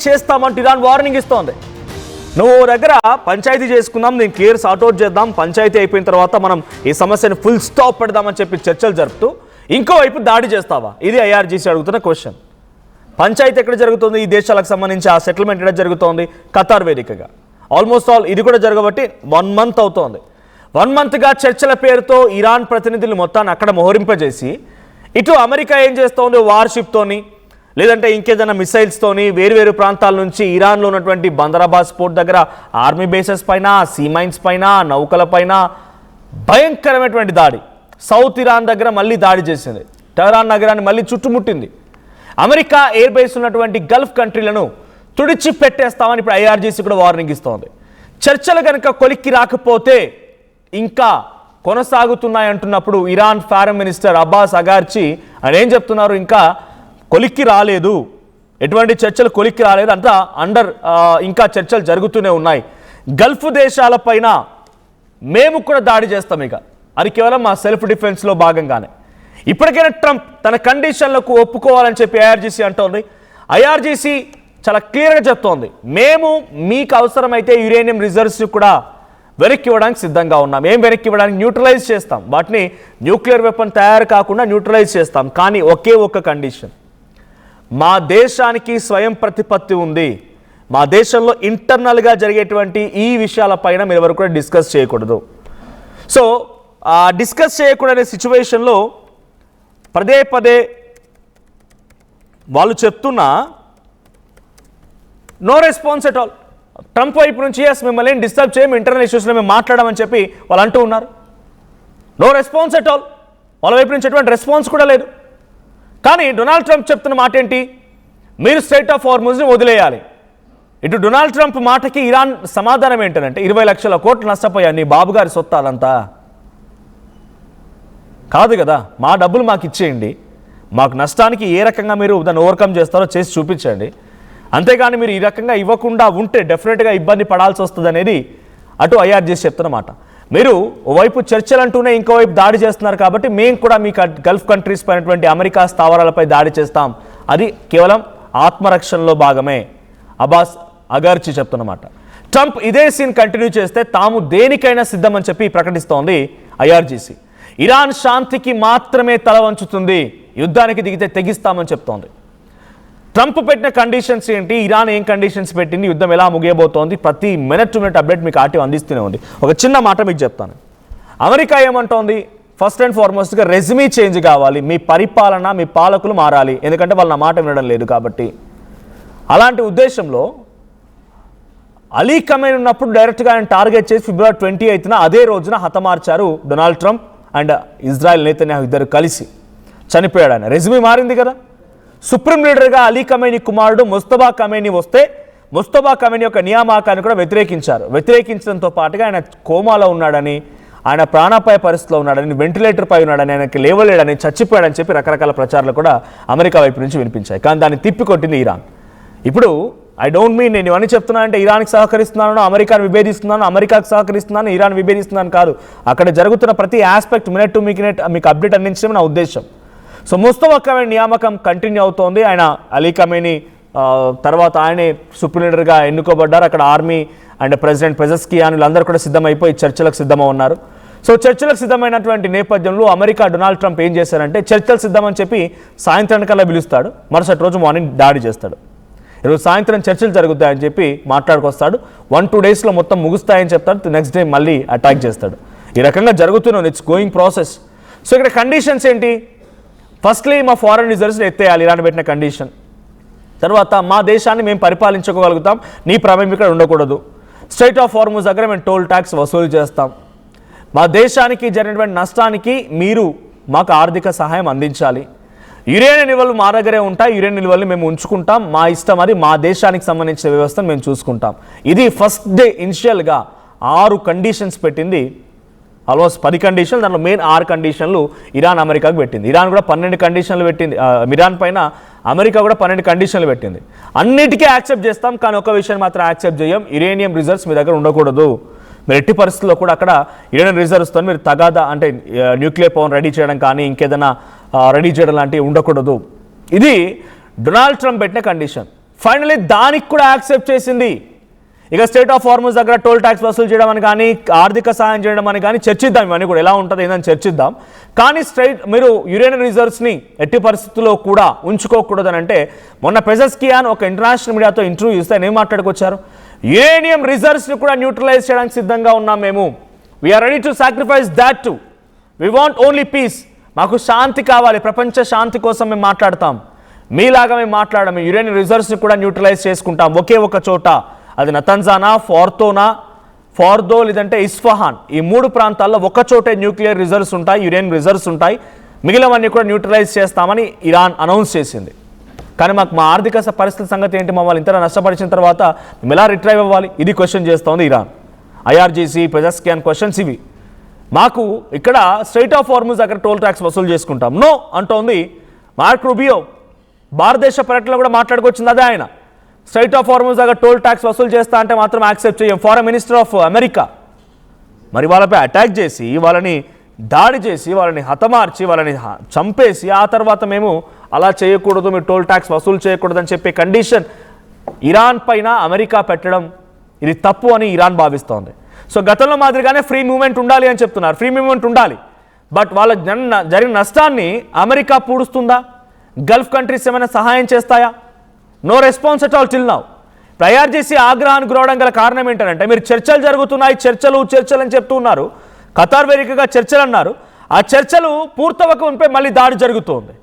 చేస్తామంటూ Iran warning ఇస్తోంది. నువ్వు దగ్గర పంచాయతీ చేసుకుందాం, నేను క్లియర్ సార్ట్అవుట్ చేద్దాం, పంచాయతీ అయిపోయిన తర్వాత మనం ఈ సమస్యను ఫుల్ స్టాప్ పెడదామని చెప్పి చర్చలు జరుపుతూ ఇంకోవైపు దాడి చేస్తావా? ఇది ఐఆర్జీసీ అడుగుతున్న క్వశ్చన్. పంచాయతీ ఎక్కడ జరుగుతుంది? ఈ దేశాలకు సంబంధించి ఆ సెటిల్మెంట్ ఎక్కడ జరుగుతోంది? ఖతార్ వేదికగా. ఆల్మోస్ట్ ఆల్ ఇది కూడా జరగబట్టి 1 month అవుతోంది. 1 monthగా చర్చల పేరుతో ఇరాన్ ప్రతినిధులు మొత్తాన్ని అక్కడ మోహరింపజేసి ఇటు అమెరికా ఏం చేస్తోంది? వార్షిప్తోని లేదంటే ఇంకేదైనా మిసైల్స్తోని వేరువేరు ప్రాంతాల నుంచి ఇరాన్లో ఉన్నటువంటి బందరాబాద్ పోర్ట్ దగ్గర ఆర్మీ బేసెస్ పైన, సీ మైన్స్ పైన, నౌకల పైన భయంకరమైనటువంటి దాడి. సౌత్ ఇరాన్ దగ్గర మళ్ళీ దాడి చేసింది. టెహరాన్ నగరాన్ని మళ్ళీ చుట్టుముట్టింది. అమెరికా ఎయిర్ బేస్ ఉన్నటువంటి గల్ఫ్ కంట్రీలను తుడిచి పెట్టేస్తామని ఇప్పుడు ఐఆర్జీసీ కూడా వార్నింగ్ ఇస్తోంది. చర్చలు కనుక కొలిక్కి రాకపోతే ఇంకా కొనసాగుతున్నాయంటున్నప్పుడు ఇరాన్ ఫారెన్ మినిస్టర్ అబ్బాస్ అగార్చి ఆయన ఏం చెప్తున్నారు? ఇంకా కొలిక్కి రాలేదు, ఎటువంటి చర్చలు కొలిక్కి రాలేదు, అంతా ఇంకా చర్చలు జరుగుతూనే ఉన్నాయి. గల్ఫ్ దేశాలపైన మేము కూడా దాడి చేస్తాం, ఇక అది కేవలం మా సెల్ఫ్ డిఫెన్స్లో భాగంగానే. ఇప్పటికైనా ట్రంప్ తన కండిషన్లకు ఒప్పుకోవాలని చెప్పి ఐఆర్జీసీ అంటోంది. ఐఆర్జీసీ చాలా క్లియర్గా చెప్తోంది, మేము మీకు అవసరమైతే యురేనియం రిజర్వ్స్ కూడా వెనక్కి ఇవ్వడానికి సిద్ధంగా ఉన్నాం. ఏం వెనక్కి ఇవ్వడానికి? న్యూట్రలైజ్ చేస్తాం, వాటిని న్యూక్లియర్ వెపన్ తయారు కాకుండా న్యూట్రలైజ్ చేస్తాం. కానీ ఒకే ఒక్క కండిషన్, మా దేశానికి స్వయం ప్రతిపత్తి ఉంది, మా దేశంలో ఇంటర్నల్గా జరిగేటువంటి ఈ విషయాలపైన మీరు ఎవరు కూడా డిస్కస్ చేయకూడదు. సో డిస్కస్ చేయకూడనే సిచ్యువేషన్లో పదే పదే వాళ్ళు చెప్తున్నా no response at all. Trump వైపు నుంచి ఎస్ మిమ్మల్ని ఏం డిస్టర్బ్ చేయము, ఇంటర్నల్ ఇష్యూస్లో మేము మాట్లాడమని చెప్పి వాళ్ళు అంటూ ఉన్నారు. నో రెస్పాన్స్ ఎట్ ఆల్, వాళ్ళ వైపు నుంచి ఎటువంటి రెస్పాన్స్ కూడా లేదు. కానీ డొనాల్డ్ ట్రంప్ చెప్తున్న మాట ఏంటి? మీరు స్ట్రెయిట్ ఆఫ్ హార్ముజ్ని వదిలేయాలి. ఇటు డొనాల్డ్ ట్రంప్ మాటకి ఇరాన్ సమాధానం ఏంటంటే 20 లక్షల కోట్లు నష్టపోయాను, నీ బాబు గారి సొత్తు అదంతా కాదు కదా, మా డబ్బులు మాకు ఇచ్చేయండి, మాకు నష్టానికి ఏ రకంగా మీరు దాన్ని ఓవర్కమ్ చేస్తారో చేసి చూపించండి, అంతేగాని మీరు ఈ రకంగా ఇవ్వకుండా ఉంటే డెఫినెట్గా ఇబ్బంది పడాల్సి వస్తుంది అనేది అటు ఐఆర్జీసీ చెప్తున్నమాట. మీరు ఓవైపు చర్చలు అంటూనే ఇంకోవైపు దాడి చేస్తున్నారు కాబట్టి మేము కూడా మీ గల్ఫ్ కంట్రీస్ పైనటువంటి అమెరికా స్థావరాలపై దాడి చేస్తాం, అది కేవలం ఆత్మరక్షణలో భాగమే అబ్బాస్ అగార్చి చెప్తున్నమాట. ట్రంప్ ఇదే సీన్ కంటిన్యూ చేస్తే తాము దేనికైనా సిద్ధమని చెప్పి ప్రకటిస్తోంది ఐఆర్జీసీ. ఇరాన్ శాంతికి మాత్రమే తల వంచుతుంది, యుద్ధానికి దిగితే తెగిస్తామని చెప్తోంది. ట్రంప్ పెట్టిన కండిషన్స్ ఏంటి, ఇరాన్ ఏం కండిషన్స్ పెట్టింది, యుద్ధం ఎలా ముగియబోతోంది, ప్రతి మినిట్ టు మినిట్ అప్డేట్ మీకు ఆర్టీ అందిస్తూనే ఉంది. ఒక చిన్న మాట మీకు చెప్తాను. America ఏమంటోంది? First and ఫార్మోస్ట్గా resume change కావాలి, మీ పరిపాలన మీ పాలకులు మారాలి, ఎందుకంటే వాళ్ళ మాట వినడం లేదు కాబట్టి. అలాంటి ఉద్దేశంలో అలీ ఖమేనీ ఉన్నప్పుడు డైరెక్ట్గా ఆయన టార్గెట్ చేసి February 28న అదే రోజున హతమార్చారు Donald Trump and Israel Netanyahu ఇద్దరు కలిసి. చనిపోయాడు ఆయన. రెజ్యూమీ మారింది కదా. సుప్రీం లీడర్గా అలీ ఖమేనీ కుమారుడు ముస్తఫా ఖమేనీ వస్తే ముస్తఫా ఖమేనీ యొక్క నియామకాన్ని కూడా వ్యతిరేకించారు. వ్యతిరేకించడంతో పాటుగా ఆయన కోమాలో ఉన్నాడని, ఆయన ప్రాణాపాయ పరిస్థితిలో ఉన్నాడని, వెంటిలేటర్ పై ఉన్నాడని, ఆయనకి లేవలేడని, చచ్చిపోయాడని చెప్పి రకరకాల ప్రచారాలు కూడా అమెరికా వైపు నుంచి వినిపించాయి. కానీ దాన్ని తిప్పికొట్టింది ఇరాన్. ఇప్పుడు ఐ డోంట్ మీన్ నేను ఇవన్నీ చెప్తున్నాను అంటే ఇరాన్కి సహకరిస్తున్నాను, అమెరికాను విభేదిస్తున్నాను, అమెరికాకు సహకరిస్తున్నాను, ఇరాన్ విభేదిస్తున్నాను కాదు. అక్కడ జరుగుతున్న ప్రతి ఆస్పెక్ట్ మినిట్ టు మినిట్ మీకు అప్డేట్ అందించడం నా ఉద్దేశం. సో ముస్తఫా ఖమేనీ నియామకం కంటిన్యూ అవుతోంది. ఆయన అలీ ఖమేనీ తర్వాత ఆయనే సుప్రీం లీడర్గా ఎన్నుకోబడ్డారు. అక్కడ ఆర్మీ అండ్ ప్రెసిడెంట్ పెజెస్కియాన్ వీళ్ళందరూ కూడా సిద్ధమైపోయి చర్చలకు సిద్ధమై ఉన్నారు. సో చర్చలకు సిద్ధమైనటువంటి నేపథ్యంలో అమెరికా డొనాల్డ్ ట్రంప్ ఏం చేశారంటే చర్చలు సిద్ధమని చెప్పి సాయంత్రానికల్లా పిలుస్తాడు, మరుసటి రోజు మార్నింగ్ దాడి చేస్తాడు. ఈరోజు సాయంత్రం చర్చలు జరుగుతాయని చెప్పి మాట్లాడుకొస్తాడు. 1-2 డేస్లో మొత్తం ముగుస్తాయని చెప్తాడు. నెక్స్ట్ డే మళ్ళీ అటాక్ చేస్తాడు. ఈ రకంగా జరుగుతున్నాను, ఇట్స్ గోయింగ్ ప్రాసెస్. సో ఇక్కడ కండిషన్స్ ఏంటి? ఫస్ట్లీ మా ఫారెన్ రిజర్వ్స్ని ఎత్తేయాలి, ఇరాన్ పెట్టిన కండిషన్. తర్వాత మా దేశాన్ని మేము పరిపాలించుకోగలుగుతాం, నీ ప్రమేయం ఇక్కడ ఉండకూడదు. స్ట్రెయిట్ ఆఫ్ హార్ముజ్ దగ్గర మేము టోల్ ట్యాక్స్ వసూలు చేస్తాం. మా దేశానికి జరిగినటువంటి నష్టానికి మీరు మాకు ఆర్థిక సహాయం అందించాలి. యురేనియం నిల్వలు మా దగ్గరే ఉంటాయి, యురేనియం నిల్వలు మేము ఉంచుకుంటాం, మా ఇష్టం, అది మా దేశానికి సంబంధించిన వ్యవస్థను మేము చూసుకుంటాం. ఇది ఫస్ట్ డే ఇనిషియల్గా 6 కండిషన్స్ పెట్టింది. ఆల్మోస్ట్ 10 కండిషన్లు, దాంట్లో మెయిన్ 6 కండిషన్లు ఇరాన్ అమెరికాకు పెట్టింది. ఇరాన్ కూడా 12 కండిషన్లు పెట్టింది. ఇరాన్ పైన అమెరికా కూడా 12 కండిషన్లు పెట్టింది. అన్నిటికీ యాక్సెప్ట్ చేస్తాం, కానీ ఒక విషయం మాత్రం యాక్సెప్ట్ చేయం, యురేనియం రిజర్వ్స్ మీ దగ్గర ఉండకూడదు. మీరు ఎట్టి పరిస్థితుల్లో కూడా అక్కడ యురేనియం రిజర్వ్స్తో మీరు తగాదా అంటే న్యూక్లియర్ పవర్ రెడీ చేయడం కానీ ఇంకేదైనా రెడీ చేయడం లాంటివి ఉండకూడదు. ఇది డొనాల్డ్ ట్రంప్ పెట్టిన కండిషన్. ఫైనలీ దానికి కూడా యాక్సెప్ట్ చేసింది. ఇక స్టేట్ ఆఫ్ హార్మోజ్ దగ్గర టోల్ ట్యాక్స్ వసూలు చేయడం అని కానీ, ఆర్థిక సహాయం చేయడం అని కానీ చర్చిద్దాం, ఇవన్నీ కూడా ఎలా ఉంటుంది ఏందని చర్చిద్దాం. కానీ మీరు యురేనియం రిజర్వ్స్ని ఎట్టి పరిస్థితుల్లో కూడా ఉంచుకోకూడదని అంటే, మొన్న పెజెస్కియాన్ ఒక ఇంటర్నేషనల్ మీడియాతో ఇంటర్వ్యూ ఇస్తే ఏం మాట్లాడుకొచ్చారు, యురేనియం రిజర్వ్స్ని కూడా న్యూట్రలైజ్ చేయడానికి సిద్ధంగా ఉన్నాం మేము, we are ready to sacrifice that too, we want only peace, మాకు శాంతి కావాలి, ప్రపంచ శాంతి కోసం మేము మాట్లాడతాం, మీలాగా మేము మాట్లాడము, యురేనియం రిజర్వ్స్ని కూడా న్యూట్రలైజ్ చేసుకుంటాం ఒకే ఒక చోట, అది నతంజానా, ఫార్దో లేదంటే ఇస్ఫహాన్, ఈ 3 ప్రాంతాల్లో ఒక చోటే న్యూక్లియర్ రిజర్వ్స్ ఉంటాయి, యురేనియం రిజర్వ్స్ ఉంటాయి, మిగిలినవన్నీ కూడా న్యూట్రలైజ్ చేస్తామని ఇరాన్ అనౌన్స్ చేసింది. కానీ మా ఆర్థిక పరిస్థితి సంగతి ఏంటి, మమ్మల్ని ఇంత నష్టపరిచిన తర్వాత మేము ఎలా రిట్రైవ్ అవ్వాలి, ఇది క్వశ్చన్ చేస్తోంది ఇరాన్. IRGC పెజెస్కియాన్ క్వశ్చన్స్ ఇవి. మాకు ఇక్కడ స్ట్రెయిట్ ఆఫ్ హార్మోజ్ దగ్గర టోల్ ట్యాక్స్ వసూలు చేసుకుంటాం నో అంటోంది మార్క్ రూబియో. భారతదేశ పర్యటనలో కూడా మాట్లాడుకొచ్చింది అదే ఆయన, స్ట్రెయిట్ ఆఫ్ హార్మోజ్ దగ్గర టోల్ ట్యాక్స్ వసూలు చేస్తా అంటే మాత్రం యాక్సెప్ట్ చేయం. ఫారెన్ మినిస్టర్ ఆఫ్ అమెరికా మరి వాళ్ళపై అటాక్ చేసి, వాళ్ళని దాడి చేసి, వాళ్ళని హతమార్చి, వాళ్ళని చంపేసి, ఆ తర్వాత మేము అలా చేయకూడదు, మీరు టోల్ ట్యాక్స్ వసూలు చేయకూడదు అని చెప్పే కండిషన్ ఇరాన్ పైన అమెరికా పెట్టడం ఇది తప్పు అని ఇరాన్ భావిస్తోంది. సో గతంలో మాదిరిగానే ఫ్రీ మూవ్మెంట్ ఉండాలి అని చెప్తున్నారు, ఫ్రీ మూవ్మెంట్ ఉండాలి, బట్ వాళ్ళ జరిగిన నష్టాన్ని అమెరికా పూడుస్తుందా, గల్ఫ్ కంట్రీస్ ఏమైనా సహాయం చేస్తాయా, no response at all till now. IRGC ఆగ్రహానికి గురవడం గల కారణం ఏంటంటే, మీరు చర్చలు జరుగుతున్నాయి, చర్చలు అని చెప్తూ ఉన్నారు, ఖతార్ వేదికగా చర్చలు అన్నారు, ఆ చర్చలు పూర్తవక మళ్ళీ దాడి జరుగుతోంది,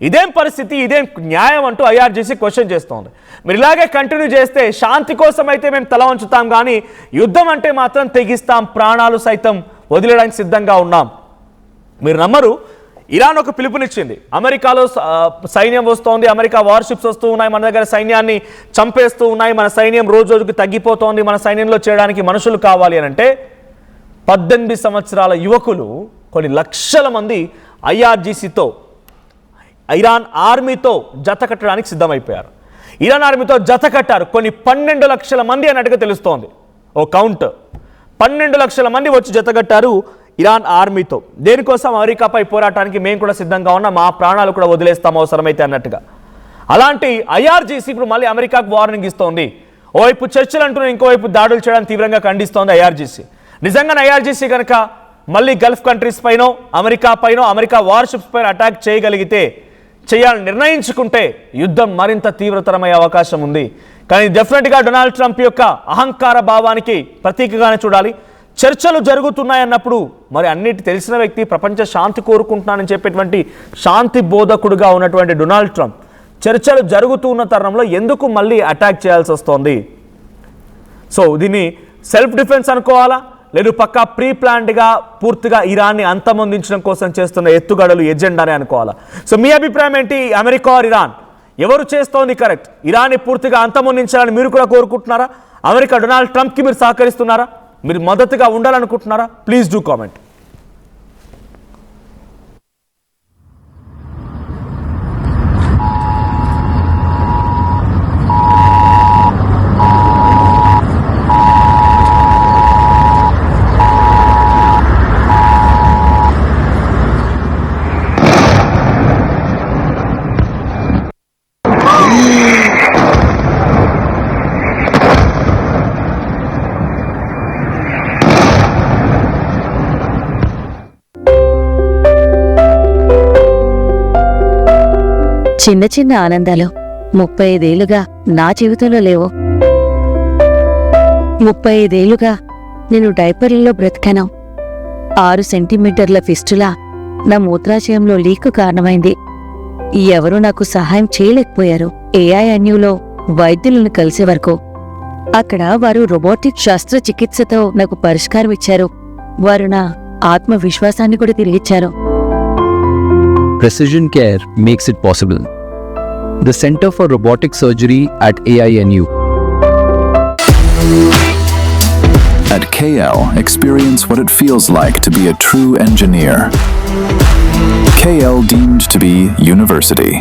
ఇదేం పరిస్థితి, ఇదేం న్యాయం అంటూ IRGC క్వశ్చన్ చేస్తోంది. మీరు ఇలాగే కంటిన్యూ చేస్తే శాంతి కోసం అయితే మేము తల వంచుతాం, కానీ యుద్ధం అంటే మాత్రం తెగిస్తాం, ప్రాణాలు సైతం వదిలేయడానికి సిద్ధంగా ఉన్నాం. మీరు నమ్మరు, ఇరాన్ ఒక పిలుపునిచ్చింది, అమెరికాలో సైన్యం వస్తోంది, అమెరికా వార్షిప్స్ వస్తూ ఉన్నాయి, మన దగ్గర సైన్యాన్ని చంపేస్తూ ఉన్నాయి, మన సైన్యం రోజు రోజుకి తగ్గిపోతోంది, మన సైన్యంలో చేయడానికి మనుషులు కావాలి అని అంటే 18 సంవత్సరాల యువకులు కొన్ని లక్షల మంది IRGCతో, ఇరాన్ ఆర్మీతో జత కట్టడానికి సిద్ధమైపోయారు. ఇరాన్ ఆర్మీతో జత కట్టారు కొన్ని 12 లక్షల మంది అన్నట్టుగా తెలుస్తోంది, ఓ కౌంట్ 12 లక్షల మంది వచ్చి జత కట్టారు ఇరాన్ ఆర్మీతో. దేనికోసం, అమెరికాపై పోరాటానికి మేము కూడా సిద్ధంగా ఉన్నాం, మా ప్రాణాలు కూడా వదిలేస్తాం అవసరమైతే అన్నట్టుగా. అలాంటి IRGC ఇప్పుడు మళ్ళీ అమెరికాకు వార్నింగ్ ఇస్తోంది, ఓవైపు చర్చలు అంటూ ఇంకోవైపు దాడులు చేయడానికి తీవ్రంగా ఖండిస్తోంది IRGC. నిజంగా IRGC కనుక మళ్ళీ గల్ఫ్ కంట్రీస్ పైనో అమెరికా వార్షిప్స్ పైన అటాక్ చేయగలిగితే, చేయాలని నిర్ణయించుకుంటే యుద్ధం మరింత తీవ్రతరమయ్యే అవకాశం ఉంది. కానీ డెఫినెట్గా డొనాల్డ్ ట్రంప్ యొక్క అహంకార భావానికి ప్రతీకగానే చూడాలి. చర్చలు జరుగుతున్నాయన్నప్పుడు మరి అన్నిటి తెలిసిన వ్యక్తి, ప్రపంచ శాంతి కోరుకుంటున్నానని చెప్పేటువంటి శాంతి బోధకుడుగా ఉన్నటువంటి డొనాల్డ్ ట్రంప్ చర్చలు జరుగుతున్న తరుణంలో ఎందుకు మళ్ళీ అటాక్ చేయాల్సి వస్తోంది? సో దీన్ని సెల్ఫ్ డిఫెన్స్ అనుకోవాలా, లేదు పక్కా ప్రీ ప్లాన్డ్గా పూర్తిగా ఇరాన్ని అంతమొందించడం కోసం చేస్తున్న ఎత్తుగడలు, ఎజెండానే అనుకోవాలా? సో మీ అభిప్రాయం ఏంటి? అమెరికా ఆర్ ఇరాన్, ఎవరు చేస్తోంది కరెక్ట్? ఇరాన్ని పూర్తిగా అంతమొందించాలని మీరు కూడా కోరుకుంటున్నారా? అమెరికా డొనాల్డ్ ట్రంప్కి మీరు సహకరిస్తున్నారా? మీరు మద్దతుగా ఉండాలనుకుంటున్నారా? Please do comment. చిన్న చిన్న ఆనందాలు 35 ఏళ్లుగా నా జీవితంలో లేవు. 35 ఏళ్లుగా నేను డైపర్లలో బ్రతికాను. 6 సెంటీమీటర్ల ఫిస్టులా నా మూత్రాశయంలో లీకు కారణమైంది. ఎవరూ నాకు సహాయం చేయలేకపోయారు. AINUలో వైద్యులను కలిసే వరకు. అక్కడ వారు రోబోటిక్ శస్త్రచికిత్సతో నాకు పరిష్కారం ఇచ్చారు. వారు నా ఆత్మవిశ్వాసాన్ని కూడా తిరిగిచ్చారు. Precision care makes it possible. The Center for Robotic Surgery at AINU. At KL, experience what it feels like to be a true engineer. KL deemed to be university.